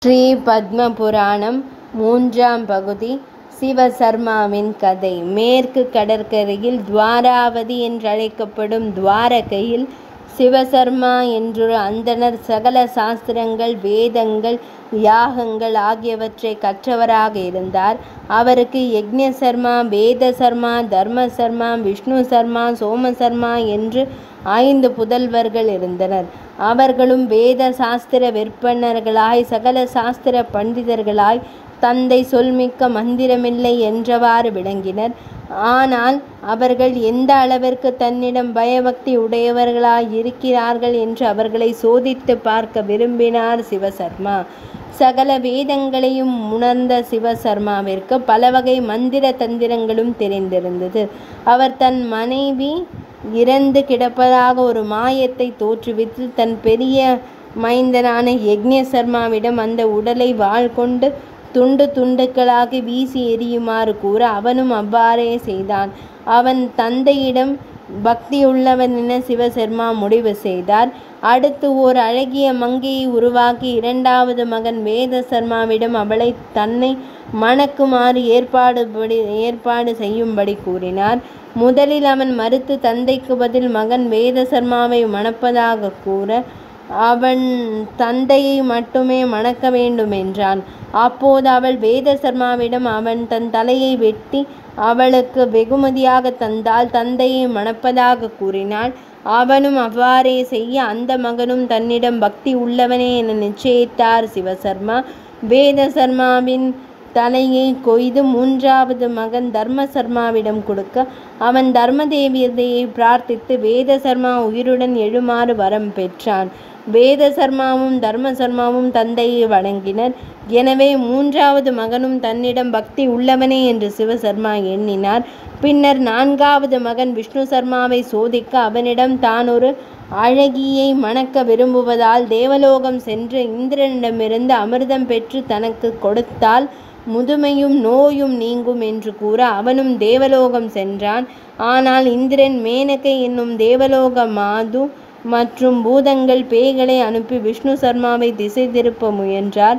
ஸ்ரீ பத்ம புராணம் மூன்றாம் பகுதி. சிவசர்மாவின் கதை. மேற்கு கடற்கரையில் துவாராவதி என்றழைக்கப்படும் துவாரகையில் சிவசர்மா என்றொரு அந்தணர் சகல சாஸ்திரங்கள், வேதங்கள், யாகங்கள் ஆகியவற்றை கற்றவராக இருந்தார். அவருக்கு யக்ஞசர்மா, வேதசர்மா, தர்மசர்மா, விஷ்ணு சர்மா, சோமசர்மா என்று 5 புதல்வர்கள் இருந்தனர். அவர்களும் வேத சாஸ்திர விற்பன்னர்களாய், சகல சாஸ்திர பண்டிதர்களாய், தந்தை சொல்மிக்க மந்திரமில்லை என்றவாறு விளங்கினர். ஆனால் அவர்கள் எந்த அளவிற்கு தன்னிடம் பயபக்தி உடையவர்களாய் இருக்கிறார்கள் என்று அவர்களை சோதித்து பார்க்க விரும்பினார் சிவசர்மா. சகல வேதங்களையும் உணர்ந்த சிவசர்மாவிற்கு பலவகை மந்திர தந்திரங்களும் தெரிந்திருந்தது. அவர் தன் மனைவி இறந்து கிடப்பதாக ஒரு மாயத்தை தோற்றுவித்து தன் பெரிய மைந்தனான யக்ஞசர்மாவிடம் அந்த உடலை வாள் கொண்டு துண்டு துண்டுகளாகி வீசி எறியுமாறு கூற அவனும் அவ்வாறே செய்தான். அவன் தந்தையிடம் பக்தியுள்ளவன் என சிவசர்மா முடிவு செய்தார். அடுத்து ஓர் அழகிய மங்கையை உருவாக்கி 2வது மகன் வேதசர்மாவிடம் அவளை தன்னை மணக்குமாறு ஏற்பாடு செய்யும்படி கூறினார். முதலில் அவன் மறுத்து தந்தைக்கு பதில் மகன் வேதசர்மாவை மணப்பதாக கூற அவன் தந்தையை மட்டுமே மணக்க வேண்டும் என்றான். அப்போது அவள் வேதசர்மாவிடம் அவன் தன் தலையை வெட்டி அவளுக்கு வெகுமதியாக தந்தால் தந்தையை மணப்பதாக கூறினாள். அவனும் அவ்வாறே செய்ய அந்த மகனும் தன்னிடம் பக்தி உள்ளவனே என நிச்சயித்தார் சிவசர்மா. வேதசர்மாவின் தலையை கொய்து 3வது மகன் தர்மசர்மாவிடம் கொடுக்க அவன் தர்மதேவியதையை பிரார்த்தித்து வேதசர்மா உயிருடன் எழுமாறு வரம் பெற்றான். வேதசர்மாவும் தர்மசர்மாவும் தந்தையை வணங்கினர். எனவே 3வது மகனும் தன்னிடம் பக்தி உள்ளவனே என்று சிவசர்மா எண்ணினார். பின்னர் 4வது மகன் விஷ்ணு சர்மாவை சோதிக்க அவனிடம் தான் ஒரு அழகியை மணக்க விரும்புவதால் தேவலோகம் சென்று இந்திரனிடமிருந்து அமிர்தம் பெற்று தனக்கு கொடுத்தால் முதுமையும் நோயும் நீங்கும் என்று கூற அவனும் தேவலோகம் சென்றான். ஆனால் இந்திரன் மேனகை என்னும் தேவலோக மாது மற்றும் பூதங்கள் பேய்களை அனுப்பி விஷ்ணு சர்மாவை திசை திருப்ப முயன்றார்.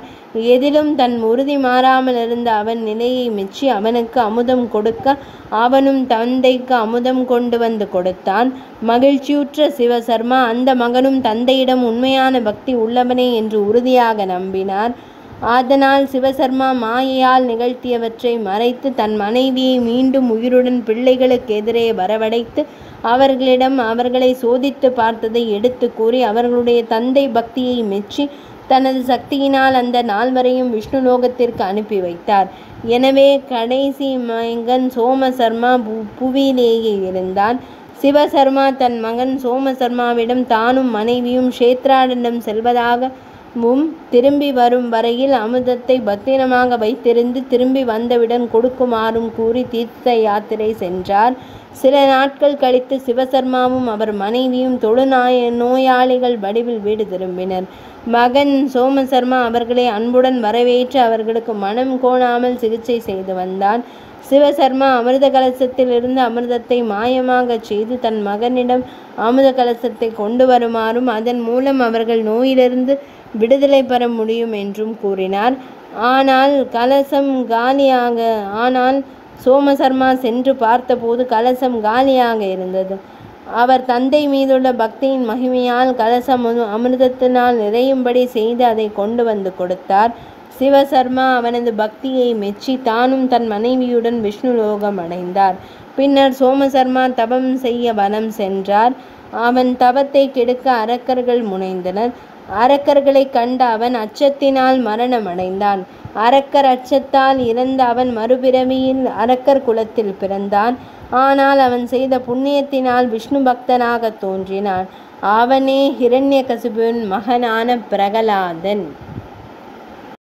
எதிலும் தன் உறுதி மாறாமல் இருந்த அவன் நிலையை மெச்சி அவனுக்கு அமுதம் கொடுக்க அவனும் தந்தைக்கு அமுதம் கொண்டு வந்து கொடுத்தான். மகிழ்ச்சியுற்ற சிவசர்மா அந்த மகனும் தந்தையிடம் உண்மையான பக்தி உள்ளவனே என்று உறுதியாக நம்பினார். அதனால் சிவசர்மா மாயையால் நிகழ்த்தியவற்றை மறைத்து தன் மனைவியை மீண்டும் உயிருடன் பிள்ளைகளுக்கு எதிரே வரவழைத்து அவர்களிடம் அவர்களை சோதித்து பார்த்ததை எடுத்து கூறி அவர்களுடைய தந்தை பக்தியை மெச்சி தனது சக்தியினால் அந்த நால்வரையும் விஷ்ணு லோகத்திற்கு அனுப்பி வைத்தார். எனவே கடைசி மகன் சோமசர்மா புவியிலேயே இருந்தான். சிவசர்மா தன் மகன் சோமசர்மாவிடம் தானும் மனைவியும் க்ஷேத்ராடனிடம் செல்வதாகவும் திரும்பி வரும் வரையில் அமுதத்தை பத்திரமாக வைத்திருந்து திரும்பி வந்தவுடன் கொடுக்குமாறும் கூறி தீர்த்த யாத்திரை சென்றார். சில நாட்கள் கழித்து சிவசர்மாவும் அவர் மனைவியும் நோயாளிகள் வடிவில் வீடு திரும்பினர். மகன் சோமசர்மா அவர்களை அன்புடன் வரவேற்று அவர்களுக்கு மனம் கோணாமல் சிகிச்சை செய்து வந்தான். சிவசர்மா அமிர்த கலசத்தில் இருந்து அமிர்தத்தை மாயமாக செய்து தன் மகனிடம் அமிர்த கலசத்தை கொண்டு வருமாறும் அதன் மூலம் அவர்கள் நோயிலிருந்து விடுதலை பெற முடியும் என்றும் கூறினார். ஆனால் சோமசர்மா சென்று பார்த்தபோது கலசம் காலியாக இருந்தது. அவர் தந்தை மீதுள்ள பக்தியின் மகிமையால் கலசம் அமிர்தத்தினால் நிறையும்படி செய்து அதை கொண்டு வந்து கொடுத்தார். சிவசர்மா அவனது பக்தியை மெச்சி தானும் தன் மனைவியுடன் விஷ்ணு லோகம் அடைந்தார். பின்னர் சோமசர்மா தபம் செய்ய வனம் சென்றார். அவன் தவத்தை கெடுக்க அரக்கர்கள் முனைந்தனர். அரக்கர்களை கண்ட அவன் அச்சத்தினால் மரணம் அடைந்தான். அரக்கர் அச்சத்தால் இறந்த அவன் மறுபிறவியில் அரக்கர் குலத்தில் பிறந்தான். ஆனால் அவன் செய்த புண்ணியத்தினால் விஷ்ணு பக்தனாக தோன்றினான். அவனே ஹிரண்யகசிபுவின் மகனான பிரகலாதன்.